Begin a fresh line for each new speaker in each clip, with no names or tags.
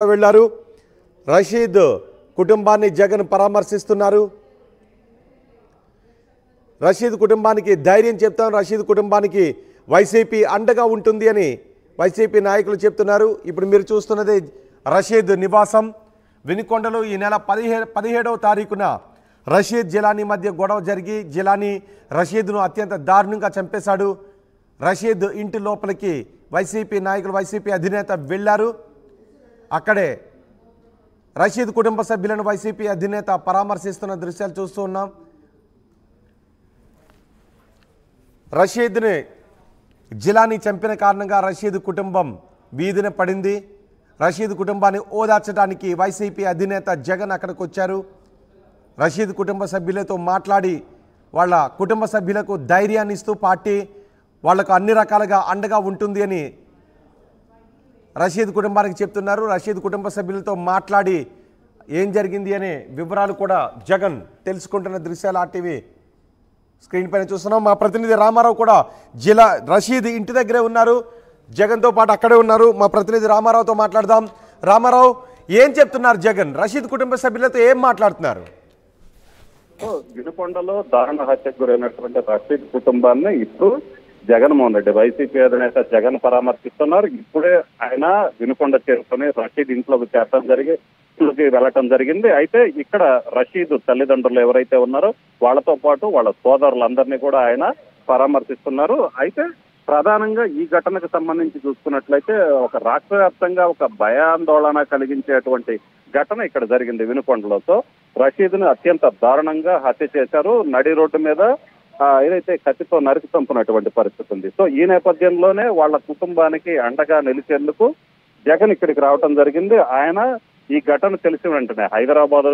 వెళ్లారు. రషీద్ కుటుంబాన్ని జగన్ పరామర్శిస్తున్నారు. రషీద్ కుటుంబానికి ధైర్యం చెప్తాం, రషీద్ కుటుంబానికి వైసీపీ అండగా ఉంటుంది అని వైసీపీ నాయకులు చెప్తున్నారు. ఇప్పుడు మీరు చూస్తున్నది రషీద్ నివాసం వినుకొండలో. ఈ నెల 17వ తారీఖున రషీద్ జిలానీ మధ్య గొడవ జరిగి జిలానీ రషీద్ను అత్యంత దారుణంగా చంపేశాడు. రషీద్ ఇంటి లోపలికి వైసీపీ నాయకులు, వైసీపీ అధినేత వెళ్లారు. అక్కడే రషీద్ కుటుంబ సభ్యులను వైసీపీ అధినేత పరామర్శిస్తున్న దృశ్యాలు చూస్తూ ఉన్నాం. రషీద్ని జిలానీ చంపిన కారణంగా రషీద్ కుటుంబం వీధిన పడింది. రషీద్ కుటుంబాన్ని ఓదార్చడానికి వైసీపీ అధినేత జగన్ అక్కడికి వచ్చారు. రషీద్ కుటుంబ సభ్యులతో మాట్లాడి వాళ్ళ కుటుంబ సభ్యులకు ధైర్యాన్ని ఇస్తూ పార్టీ వాళ్లకు అన్ని రకాలుగా అండగా ఉంటుంది అని రషీద్ కుటుంబానికి చెప్తున్నారు. రషీద్ కుటుంబ సభ్యులతో మాట్లాడి ఏం జరిగింది అనే వివరాలు కూడా జగన్ తెలుసుకుంటున్న దృశ్యాలు ఆర్టీవీ స్క్రీన్ పైన చూస్తున్నాం. మా ప్రతినిధి రామారావు కూడా రషీద్ ఇంటి దగ్గరే ఉన్నారు, జగన్తో పాటు అక్కడే ఉన్నారు. మా ప్రతినిధి రామారావుతో మాట్లాడదాం. రామారావు, ఏం చెప్తున్నారు జగన్? రషీద్ కుటుంబ సభ్యులతో ఏం మాట్లాడుతున్నారు?
వినుకొండలో దారుణ హత్యకు గురైనటువంటి రషీద్ కుటుంబాన్ని ఇప్పుడు జగన్మోహన్ రెడ్డి వైసీపీ అధినేత జగన్ పరామర్శిస్తున్నారు. ఇప్పుడే ఆయన వినుకొండ చేరుకొని రషీద్ ఇంట్లోకి వెళ్ళటం జరిగింది. అయితే ఇక్కడ రషీద్ తల్లిదండ్రులు ఎవరైతే ఉన్నారో వాళ్ళతో పాటు వాళ్ళ సోదరులందరినీ కూడా ఆయన పరామర్శిస్తున్నారు. అయితే ప్రధానంగా ఈ ఘటనకు సంబంధించి చూసుకున్నట్లయితే ఒక రాష్ట్ర వ్యాప్తంగా ఒక భయాందోళన కలిగించేటువంటి ఘటన ఇక్కడ జరిగింది వినుకొండలో. సో రషీద్ను అత్యంత దారుణంగా హత్య చేశారు. నడి రోడ్డు మీద ఏదైతే కత్తితో నరికి చంపునటువంటి పరిస్థితి ఉంది. సో ఈ నేపథ్యంలోనే వాళ్ళ కుటుంబానికి అండగా నిలిచేందుకు జగన్ ఇక్కడికి రావటం జరిగింది. ఆయన ఈ ఘటన తెలిసిన వెంటనే హైదరాబాద్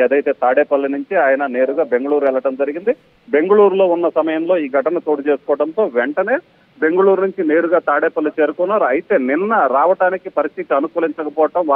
ఏదైతే తాడేపల్లి నుంచి ఆయన నేరుగా బెంగళూరు వెళ్ళటం జరిగింది. బెంగళూరులో ఉన్న సమయంలో ఈ ఘటన చోటు చేసుకోవడంతో వెంటనే బెంగళూరు నుంచి నేరుగా తాడేపల్లి చేరుకున్నారు. అయితే నిన్న రావడానికి పరిస్థితి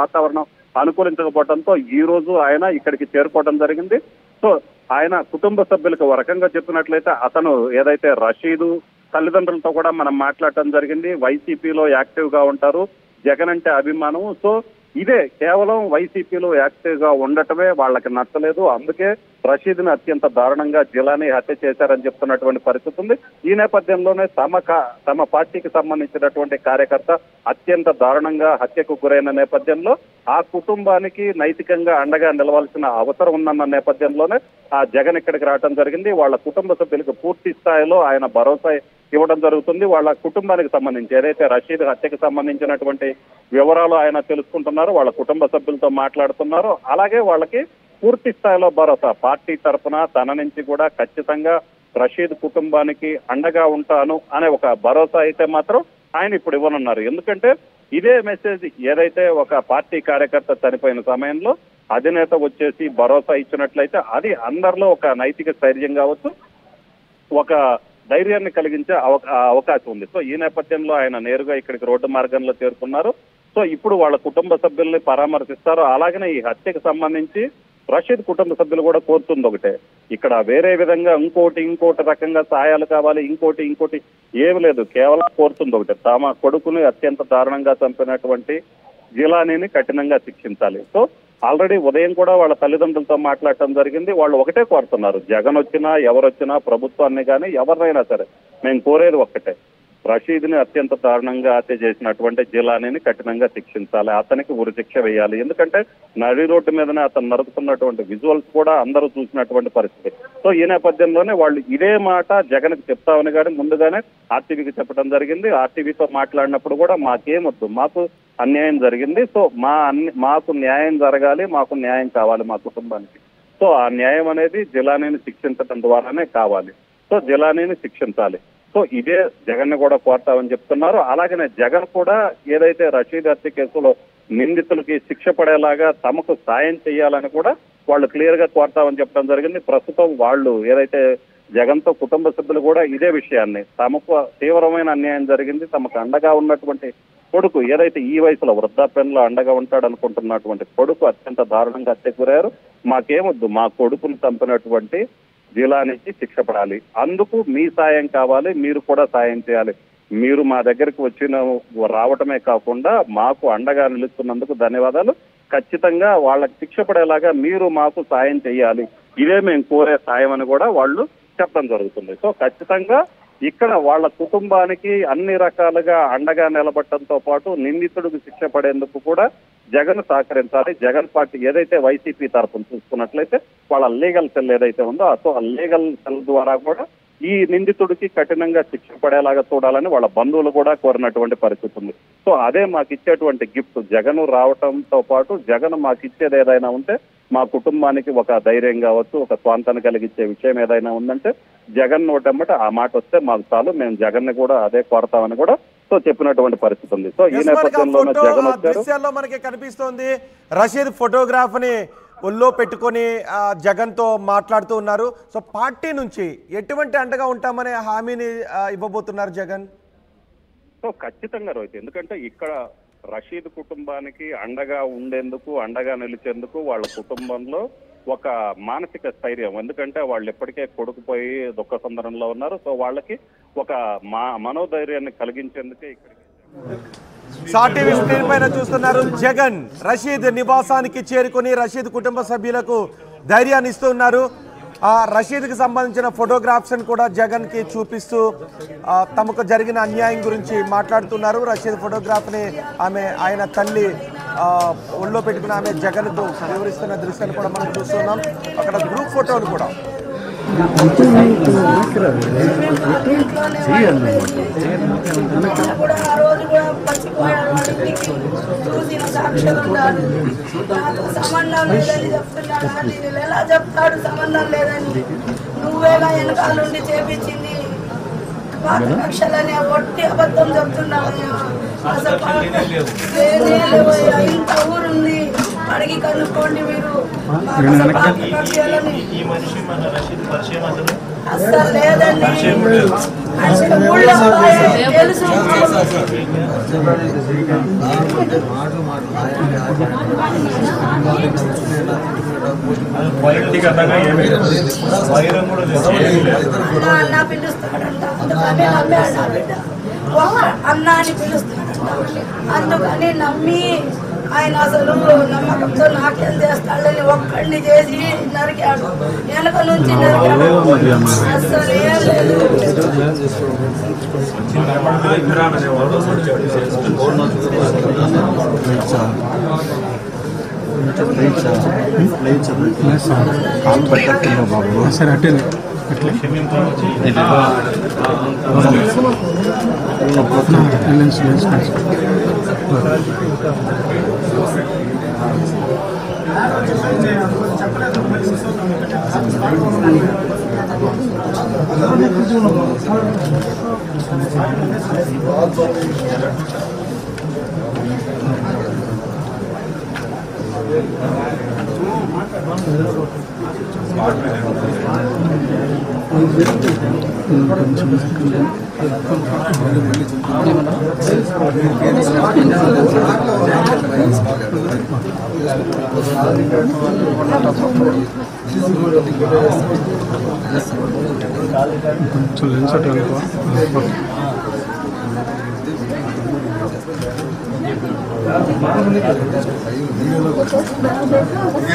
వాతావరణం అనుకూలించకపోవడంతో ఈ రోజు ఆయన ఇక్కడికి చేరుకోవడం జరిగింది. సో ఆయన కుటుంబ సభ్యులకు ఒక రకంగా చెప్పినట్లయితే అతను ఏదైతే రషీదు తల్లిదండ్రులతో కూడా మనం మాట్లాడటం జరిగింది. వైసీపీలో యాక్టివ్ గా ఉంటారు, జగన్ అంటే అభిమానం. సో ఇదే కేవలం వైసీపీలో యాక్టివ్ గా ఉండటమే వాళ్ళకి నచ్చలేదు. అందుకే రషీద్ని అత్యంత దారుణంగా జిలానీ హత్య చేశారని చెప్తున్నటువంటి పరిస్థితి ఉంది. ఈ నేపథ్యంలోనే తమ పార్టీకి సంబంధించినటువంటి కార్యకర్త అత్యంత దారుణంగా హత్యకు గురైన నేపథ్యంలో ఆ కుటుంబానికి నైతికంగా అండగా నిలవాల్సిన అవసరం ఉందన్న నేపథ్యంలోనే ఆ జగన్ ఇక్కడికి రావడం జరిగింది. వాళ్ళ కుటుంబ సభ్యులకు పూర్తి స్థాయిలో ఆయన భరోసా ఇవ్వడం జరుగుతుంది. వాళ్ళ కుటుంబానికి సంబంధించి ఏదైతే రషీద్ హత్యకు సంబంధించినటువంటి వివరాలు ఆయన తెలుసుకుంటున్నారు, వాళ్ళ కుటుంబ సభ్యులతో మాట్లాడుతున్నారు. అలాగే వాళ్ళకి పూర్తి స్థాయిలో భరోసా పార్టీ తరఫున తన నుంచి కూడా ఖచ్చితంగా రషీద్ కుటుంబానికి అండగా ఉంటాను అనే ఒక భరోసా అయితే మాత్రం ఆయన ఇప్పుడు ఇవ్వనున్నారు. ఎందుకంటే ఇదే మెసేజ్ ఏదైతే ఒక పార్టీ కార్యకర్త చనిపోయిన సమయంలో అధినేత వచ్చేసి భరోసా ఇచ్చినట్లయితే అది అందరిలో ఒక నైతిక స్థైర్యం కావచ్చు, ఒక ధైర్యాన్ని కలిగించే అవకాశం ఉంది. సో ఈ నేపథ్యంలో ఆయన నేరుగా ఇక్కడికి రోడ్డు మార్గంలో చేరుకున్నారు. సో ఇప్పుడు వాళ్ళ కుటుంబ సభ్యుల్ని పరామర్శిస్తారు. అలాగనే ఈ హత్యకు సంబంధించి రషీద్ కుటుంబ సభ్యులు కూడా కోరుతుంది ఒకటే, ఇక్కడ వేరే విధంగా ఇంకోటి రకంగా సహాయాలు కావాలి, ఇంకోటి ఏమి లేదు, కేవలం కోరుతుంది ఒకటే, తమ కొడుకుని అత్యంత దారుణంగా చంపినటువంటి జిలానీని కఠినంగా శిక్షించాలి. సో ఆల్రెడీ ఉదయం కూడా వాళ్ళ తల్లిదండ్రులతో మాట్లాడటం జరిగింది. వాళ్ళు ఒకటే కోరుతున్నారు, జగన్ వచ్చినా ఎవరొచ్చినా ప్రభుత్వాన్ని కానీ ఎవరినైనా సరే మేము కోరేది ఒక్కటే, రషీద్ని అత్యంత దారుణంగా హత్య చేసినటువంటి జిలానీని కఠినంగా శిక్షించాలి, అతనికి ఉరిశిక్ష వేయాలి. ఎందుకంటే నడి రోడ్డు మీదనే అతను నడుపుతున్నటువంటి విజువల్స్ కూడా అందరూ చూసినటువంటి పరిస్థితి. సో ఈ నేపథ్యంలోనే వాళ్ళు ఇదే మాట జగన్కి చెప్తామని కానీ ముందుగానే ఆర్టీవీకి చెప్పడం జరిగింది. ఆర్టీవీతో మాట్లాడినప్పుడు కూడా మాకేమొద్దు, మాకు అన్యాయం జరిగింది, సో మాకు న్యాయం జరగాలి, మాకు న్యాయం కావాలి మా కుటుంబానికి. సో ఆ న్యాయం అనేది జిలానీని శిక్షించడం ద్వారానే కావాలి. సో జిలానీని శిక్షించాలి. సో ఇదే జగన్ ని కూడా కోరతామని చెప్తున్నారు. అలాగనే జగన్ కూడా ఏదైతే రషీద్ హత్య కేసులో నిందితులకి శిక్ష పడేలాగా తమకు సాయం చేయాలని కూడా వాళ్ళు క్లియర్ గా కోరతామని చెప్పడం జరిగింది. ప్రస్తుతం వాళ్ళు ఏదైతే జగన్ తో కుటుంబ సభ్యులు కూడా ఇదే విషయాన్ని, తమకు తీవ్రమైన అన్యాయం జరిగింది, తమకు అండగా ఉన్నటువంటి కొడుకు ఏదైతే ఈ వయసులో వృద్ధాప్యంలో అండగా ఉంటాడు అనుకుంటున్నటువంటి కొడుకు అత్యంత దారుణంగా హత్య గురయ్యారు, మాకేమొద్దు, మా కొడుకును చంపినటువంటి జిలానీకి శిక్ష పడాలి, అందుకు మీ సాయం కావాలి, మీరు కూడా సాయం చేయాలి, మీరు మా దగ్గరికి రావటమే కాకుండా మాకు అండగా నిలుస్తున్నందుకు ధన్యవాదాలు. ఖచ్చితంగా వాళ్ళకి శిక్ష పడేలాగా మీరు మాకు సాయం చేయాలి, ఇదే మేము కోరే సాయం అని కూడా వాళ్ళు చెప్పడం జరుగుతుంది. సో ఖచ్చితంగా ఇక్కడ వాళ్ళ కుటుంబానికి అన్ని రకాలుగా అండగా నిలబడటంతో పాటు నిందితుడికి శిక్ష పడేందుకు కూడా జగన్ సహకరించాలి. జగన్ పార్టీ ఏదైతే వైసీపీ తరఫున చూసుకున్నట్లయితే వాళ్ళ లీగల్ సెల్ ఏదైతే ఉందో ఆ లీగల్ సెల్ ద్వారా కూడా ఈ నిందితుడికి కఠినంగా శిక్ష పడేలాగా చూడాలని వాళ్ళ బంధువులు కూడా కోరినటువంటి పరిస్థితి ఉంది. సో అదే మాకు ఇచ్చేటువంటి గిఫ్ట్. జగన్ రావటంతో పాటు జగన్ మాకు ఇచ్చేది ఏదైనా ఉంటే మా కుటుంబానికి ఒక ధైర్యం కావచ్చు, ఒక స్వాంతాన్ని కలిగించే విషయం ఏదైనా ఉందంటే జగన్ నోటమ్మట ఆ మాట వస్తే మాకు చాలు, మేము జగన్ ని కూడా అదే కోరతామని కూడా సో చెప్పినటువంటి పరిస్థితి ఉంది. సో ఈ నేపథ్యంలో జగన్ వచ్చారు.
మనకి కనిపిస్తోంది రషీద్ ఫోటోగ్రాఫ్ ని ఒళ్ళో పెట్టుకొని జగన్ తో మాట్లాడుతూ ఉన్నారు. సో పార్టీ నుంచి ఎటువంటి అండగా ఉంటామనే హామీని ఇవ్వబోతున్నారు జగన్?
సో ఖచ్చితంగా రోహిత్, ఎందుకంటే ఇక్కడ రషీద్ కుటుంబానికి అండగా ఉండేందుకు, అండగా నిలిచేందుకు వాళ్ళ కుటుంబంలో ఒక మానసిక స్థైర్యం, ఎందుకంటే వాళ్ళు ఇప్పటికే కొడుకుపోయి దుఃఖ సందర్భంలో ఉన్నారు. సో వాళ్ళకి ఒక మనోధైర్యాన్ని కలిగించేందుకే ఇక్కడికి
సాటీవీ స్క్రీన్ పైన చూస్తున్నారు. జగన్ రషీద్ నివాసానికి చేరుకుని రషీద్ కుటుంబ సభ్యులకు ధైర్యాన్ని ఇస్తున్నారు. రషీద్కి సంబంధించిన ఫోటోగ్రాఫ్స్ కూడా జగన్ కి చూపిస్తూ తమకు జరిగిన అన్యాయం గురించి మాట్లాడుతున్నారు. రషీద్ ఫోటోగ్రాఫ్ని ఆయన తల్లి ఒళ్ళో పెట్టుకుని ఆమె జగన్కు వివరిస్తున్న దృశ్యాలు కూడా మనం చూస్తున్నాం. అక్కడ గ్రూప్ ఫోటోలు కూడా
సంబంధం లేదని చెప్తున్నాడు. నేను ఎలా చెప్తాడు సంబంధం లేదని? నువ్వేగా వెనకాల నుండి చేపించింది, పాత కక్షలనే ఒట్టి అబద్ధం చెప్తున్నావయ్యా. అసలు ఇంత ఊరుంది, అడిగి కనుక్కోండి మీరు. అసలు లేదండి, ఊళ్ళో తెలుసు. అన్న పిలుస్తాడంట, అందుకని నమ్మాడు నా బిడ్డ. అన్న అని పిలుస్తాడంట, అందుకని నమ్మి ఆయన అసలు నమ్మకంతో నాకేం చేస్తాడని ఒక్కడిని చేసి నరికాడు, వెనక నుంచి నరికాడు. అసలు ఏం లేదు.
సరే అట్టే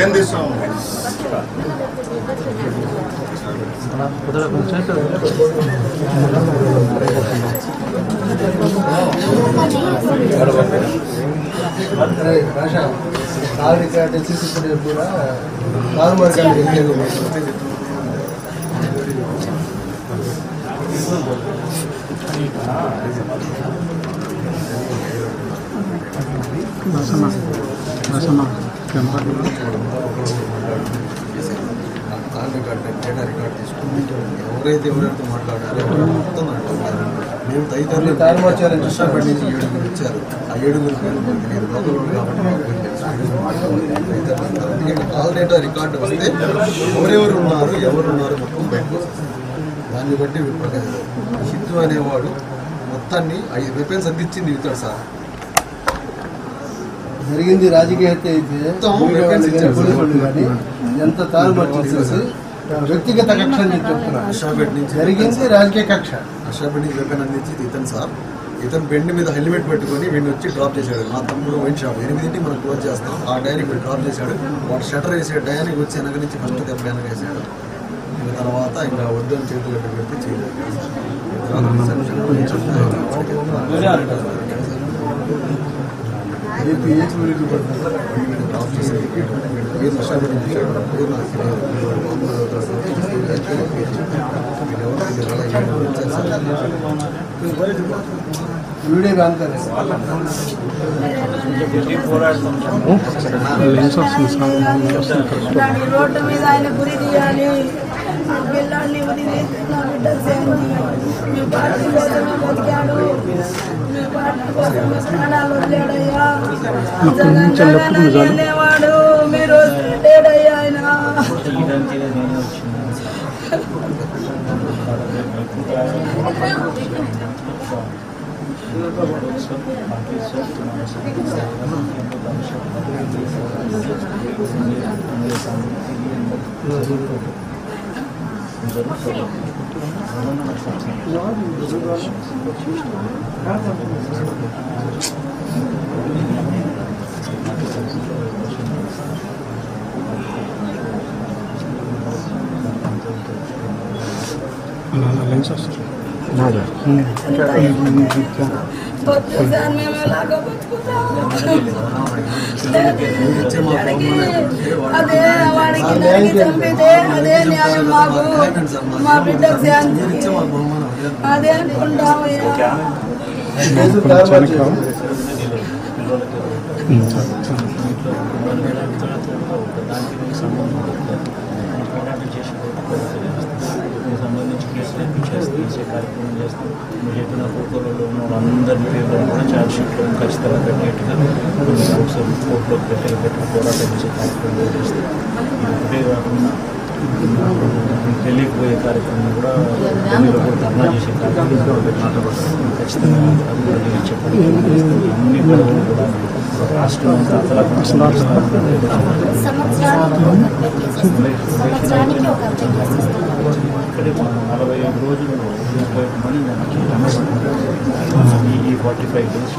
ఏం తీస్తాము కారు రికార్డ్ సీసీ ఫుటేజ్ కూడా కారు మార్గానికి ఎవరైతే మాట్లాడారో మొత్తం మేము తదితరులు కారు మార్చాలని కృష్ణాపేట నుంచి 7 ఇచ్చారు. ఆ 7 నేను లోకల్ కాబట్టి కాల్ డేటా రికార్డు వస్తే ఎవరెవరు ఉన్నారు మొత్తం బయటకు వస్తుంది. దాన్ని బట్టి సిద్ధు అనేవాడు మొత్తాన్ని 5 వెపన్స్ అందించింది ఇస్తాడు సార్. జరిగింది రాజకీయ హత్య అయితే ఎంత తారుమారు చేసేసి
వ్యక్తిగత కక్ష అని చెప్తున్నారు.
అషాపేట నుంచి
జరిగింది రాజకీయ కక్ష.
అషాపేట నుంచి వెపన్ అందించి ఇతను సార్, ఇతను బెండ్ మీద హెల్మెట్ పెట్టుకొని వీడిని వచ్చి డ్రాప్ చేశాడు. మా తమ్ముడు వైన్ షాప్ 8ంటికి మనం క్లోజ్ చేస్తాం, ఆ డయానికి వీడు డ్రాప్ చేశాడు. వాడు షటర్ వేసే డయానికి వచ్చి వెనక నుంచి ఫస్ట్ దెబ్బ వెనక వేసాడు. ఇంకా తర్వాత ఇంకా వద్దు అని చేతులు పెట్టి చేయలేదు. డ్రాప్ చేశాడు. అషాపేట నుంచి
వీడియో
రోడ్డు మీద ఆయన గురి తీయాలి, పిల్లాడిని గురి తీస్తే నా బిడ్డ మీ పార్టీ కోసమే బతికాడు, మీ పార్టీ కోసమే ప్రాణాలు వదిలేడయ్యా, అనేవాడు మీరు లేడయ్యా ఆయన. మేము ఎలాగో అదే వాడికి దానికి చంపితే అదే న్యాయం మాకు, మా బిడ్డకు శాంతి అదే అనుకుంటామయ్యా.
సంబంధించి కేసులు చేసే కార్యక్రమం చేస్తాం. మీరు చెప్పిన కోర్టులలో ఉన్న వాళ్ళందరి పేర్లను కూడా ఛార్జ్ షీట్లో ఖచ్చితంగా పెట్టినట్టుగా ఒకసారి కోర్టులో పెట్టి పోరాటం చేసే కార్యక్రమం చేస్తాం. ఒకటే కాకుండా తెలియకపోయే కార్యక్రమం కూడా ఢిల్లీలో కూడా ధర్నా చేసే కార్యక్రమం పెట్టినట్టు ఖచ్చితంగా అది కూడా నేను చెప్పండి. అన్ని గడువులు కూడా రాష్ట్రం అంతా ఇక్కడే 45 రోజులు 35 మంది ఈ 45 డేస్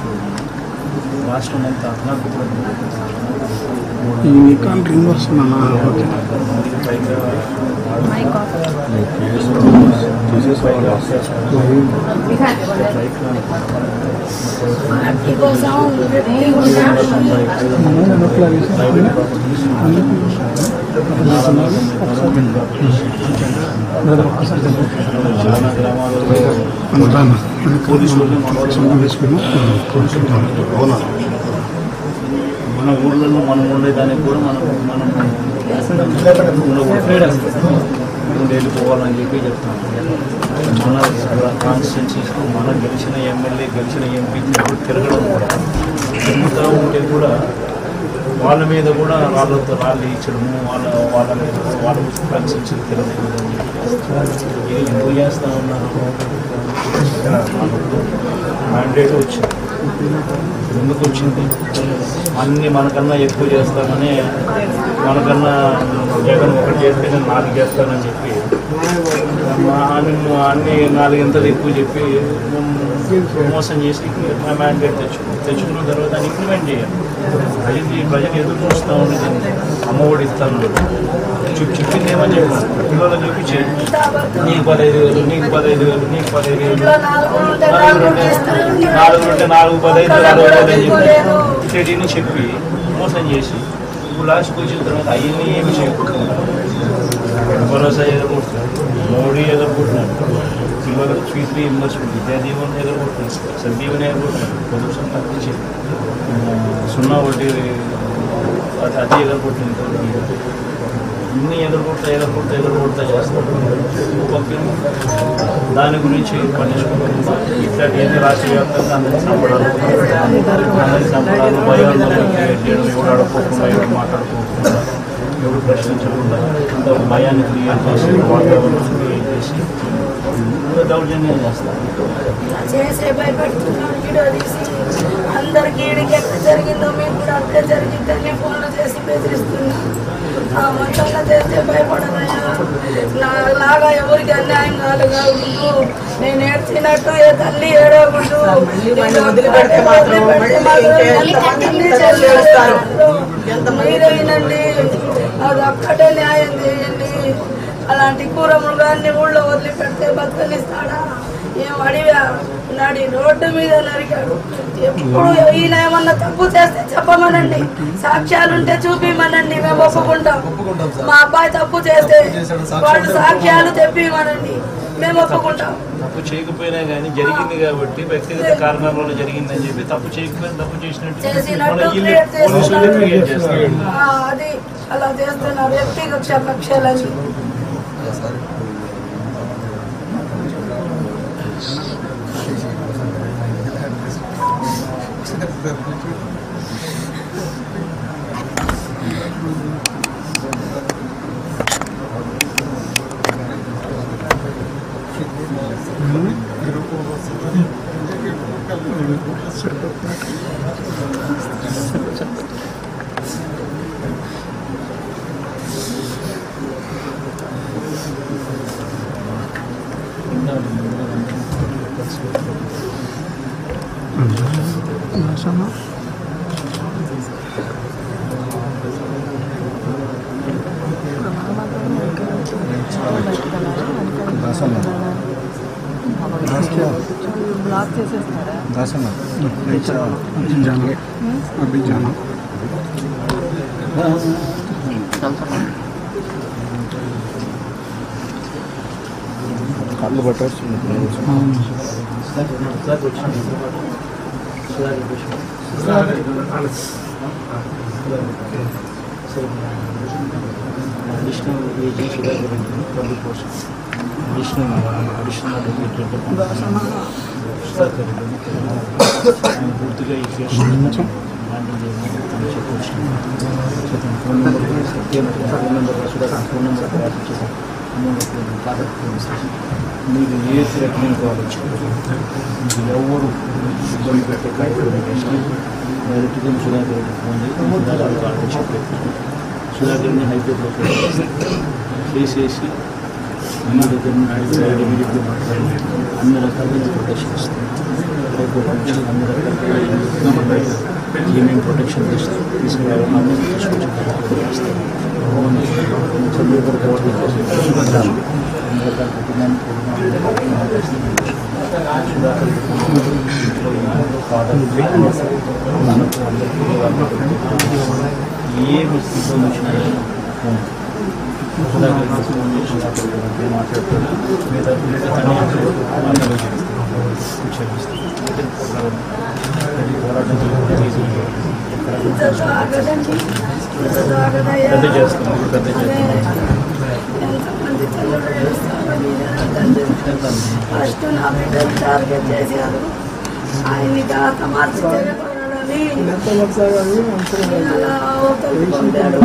రాష్ట్రం అంతా అర్థాత్మక చాలా గ్రామాలలో పోలీసులు మన ఊళ్ళలో మనం ఉండేదానికి కూడా మనం ఫ్రీడమ్ వెళ్ళిపోవాలని చెప్పి చెప్తాం. మన కాన్స్టిట్యున్సీస్లో మనం గెలిచిన ఎమ్మెల్యే గెలిచిన ఎంపీ తిరగడం కూడా తిరుగుతూ ఉంటే కూడా వాళ్ళ మీద కూడా వాళ్ళతో రాళ్ళు ఇచ్చడము వాళ్ళ మీద వాళ్ళ కాన్స్టిట్యున్సీ తిరగకూడదని చెప్పి ఎందుకు చేస్తూ ఉన్నారు. మ్యాండేట్ వచ్చింది, ఎందుకు వచ్చింది? అన్నీ మనకన్నా ఎక్కువ చేస్తామని, మనకన్నా జగన్ ఒకటి చేస్తే నేను 4 చేస్తానని చెప్పి అన్ని 4 ఎంతలు ఎక్కువ చెప్పి మోసం చేసి మ్యాండేట్ తెచ్చుకున్న తర్వాత దాన్ని ఇంప్లిమెంట్ చేయాలి. ప్రజలు ఎదురు చూస్తూ ఉండేది. అమ్మఒడి ఇస్తాను చెప్పింది ఏమని చెప్పాను, పిల్లలకు చూపించేది నీకు 15,000 నీకు 15,000 నీకు 15,000 4 ఉంటే 4 15,000 అని చెప్పి చెప్పి మోసం చేసి ఇప్పుడు లాస్ట్కి వచ్చిన తర్వాత అవన్నీ ఏమి చేయకుండా భరోసా ఎదుర్కొంటున్నాడు, మోడీ ఎదుర్కొంటున్నాడు, పిల్లలకు ఫీజు రీఇంబర్స్మెంట్ విద్యాదీవన ఎదుర్కొంటున్నాడు, సందీవన ఎదుర్కొంటున్నాడు, పొల్యూషన్ తగ్గించి 0 వడ్డీ అది ఎదుర్కొంటుంది. ఇన్ని ఎదుర్కొంటా చేస్తాడు. దాని గురించి పనిష్మెంట్ ఇట్లాంటి రాష్ట్ర వ్యాప్తంగా అందరికీ సంపడాలు భయాందోళన క్రియేట్ చేయడం, ఎవరు ఆడుకోకుండా ఎవరు మాట్లాడుకోకుండా ఎవరు ప్రశ్నించకుండా అంత భయాన్ని క్రియేట్ చేసి వాతావరణం క్రియేట్ చేసి దౌర్జన్యం చేస్తారు.
అందరికీ ఎట్లా జరిగిందో మీకు కూడా అట్లా జరిగిందని ఫోన్లు చేసి బెదిరిస్తున్నా. ఆ మంచాల చేస్తే భయపడనయ్యా. నాలాగా ఎవరికి అన్యాయం కాలుగా ఉండు. నేను ఏడ్చినట్టు ఏ తల్లి ఏడవకుండు. మీరే వినండి, అది ఒక్కటే న్యాయం చేయండి. అలాంటి కూర మృగాన్ని ఊళ్ళో వదిలిపెడితే బతకనిస్తాడా? ఏం అడిగా నడి రోడ్డు మీద నరికాడు. ఎప్పుడు ఈయన ఏమన్నా తప్పు చేస్తే చెప్పమనండి, సాక్ష్యాలుంటే చూపిమనండి, మేము ఒప్పుకుంటాం. మా అబ్బాయి తప్పు చేస్తే వాళ్ళు సాక్ష్యాలు తెప్పిమనండి, మేము ఒప్పుకుంటాం.
తప్పు చేయకపోయినా కానీ జరిగింది కాబట్టి వ్యక్తిగత కారణాల వల్ల జరిగిందని చెప్పి తప్పు చేయకపోయినా తప్పు చేసినట్టు
అది అలా చేస్తున్నారు వ్యక్తిగత కక్షలని.
బ్లాక్ చేసేస్తారా?
కాళ్ళు పట్టవచ్చు.
అడిషనల్ ఏజీ షుగర్ గురించి పబ్లిక్ పోస్ట్ అడిషనల్ పూర్తిగా ఈ case handle phone number phone number తయారు చేశాను. మీరు ఏ థ్రెట్నింగ్ కావచ్చు, మీకు ఎవరు ఇబ్బంది పెట్టే కార్యక్రమం డైరెక్ట్గా సుధాకర్ ఫోన్ చేసి చెప్పారు. సుధాకర్ని హైకోర్టులో కేసేసి అన్ని దగ్గర నుంచి మాట్లాడి అన్ని రకాలుగా ప్రొటెక్షన్ ఇస్తాం. హైకోర్టు నుంచి అన్ని రకాలుగా ఏమేమి ప్రొటెక్షన్ తీసుకురావాలని అన్ని తీసుకొచ్చి ఇస్తాం. చంద్రబాబు అన్ని రకాల కుటుంబానికి ఏమి స్థితిలో వచ్చినా మాట్లాడుతున్నా మిగతా పెద్ద చేస్తాం.
ఫస్ట్ నా బిడ్డలు టార్గెట్ చేశారు. ఆయన్ని కాస్త మార్చి తిరగకూడదని అలా అవతలకు పంపాడు.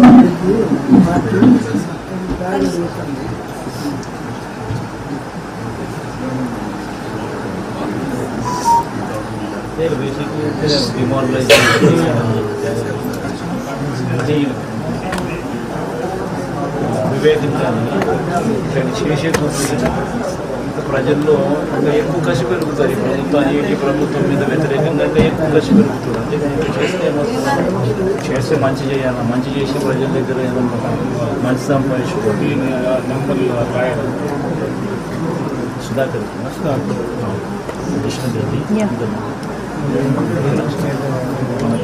వివేకించాలని చేసే ప్రజల్లో ఇంకా ఎక్కువ కసి పెరుగుతుంది. ఈ ప్రభుత్వం మీద వ్యతిరేకంగా ఎక్కువ కసి పెరుగుతుంది. అంటే చేస్తే మంచి చేయాలి, మంచి చేసి ప్రజల దగ్గర ఏదన్నా మంచి సంపాదించుకోండి. నెంబర్లు రాయడం సుధాకర్ కృష్ణ రెడ్డి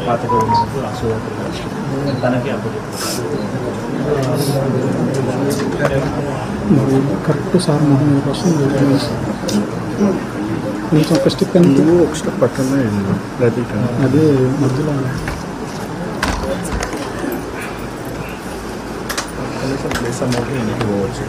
పాత గవర్నమెంట్ ఆ సుధాకర్ తనకి
కరెక్ట్ సార్ మొహం కోసం కొంచెం ఒక స్టెప్ ఒక స్టెప్ పక్కనే అదే మధ్యలో
ప్లేస్ అమౌంట్ ఇంటికి పోవచ్చు.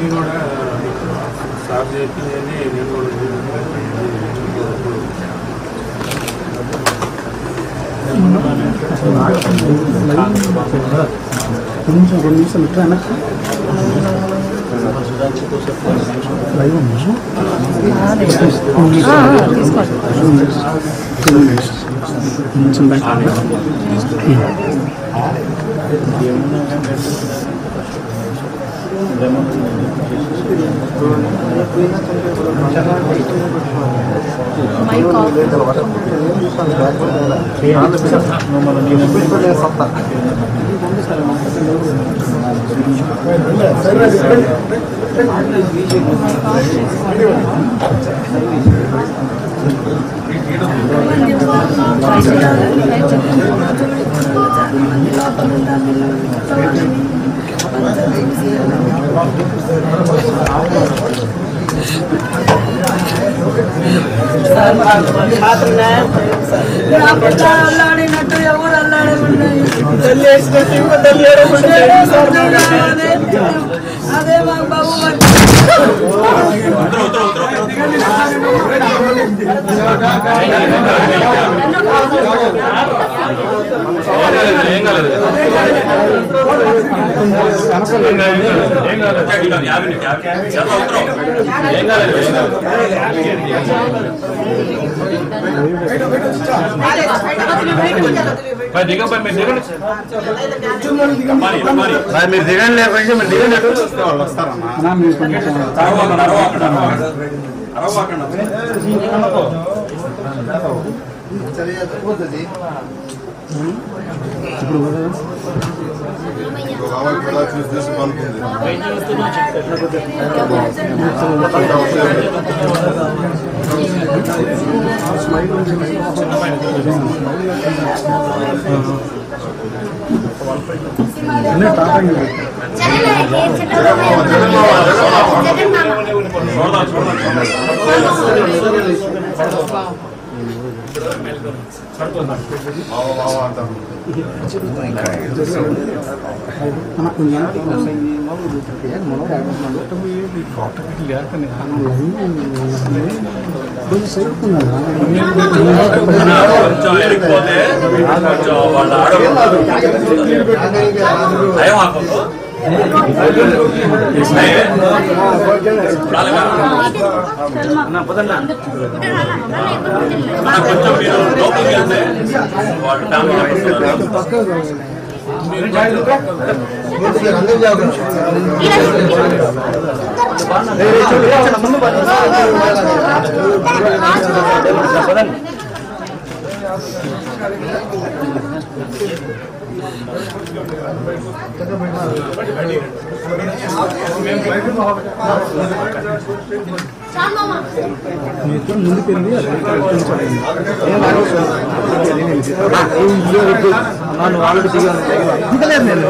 అన్నీ కూడా సార్ చెప్పింది నేను కూడా
కొంచెం 2 నిమిషాలు ఇట్లా వెనక్కి లైవ్ కొంచెం బ్యాక్
అల్లాడినట్టు ఎవరు అల్లాడమన్నాయి అదే మా బాబు
మీరు దిగండి లేకపోతే మీరు దిగండి వాళ్ళు వస్తారమ్మా ముందుకెళ్ళి ఆల్రెడీ దిగలేదు నేను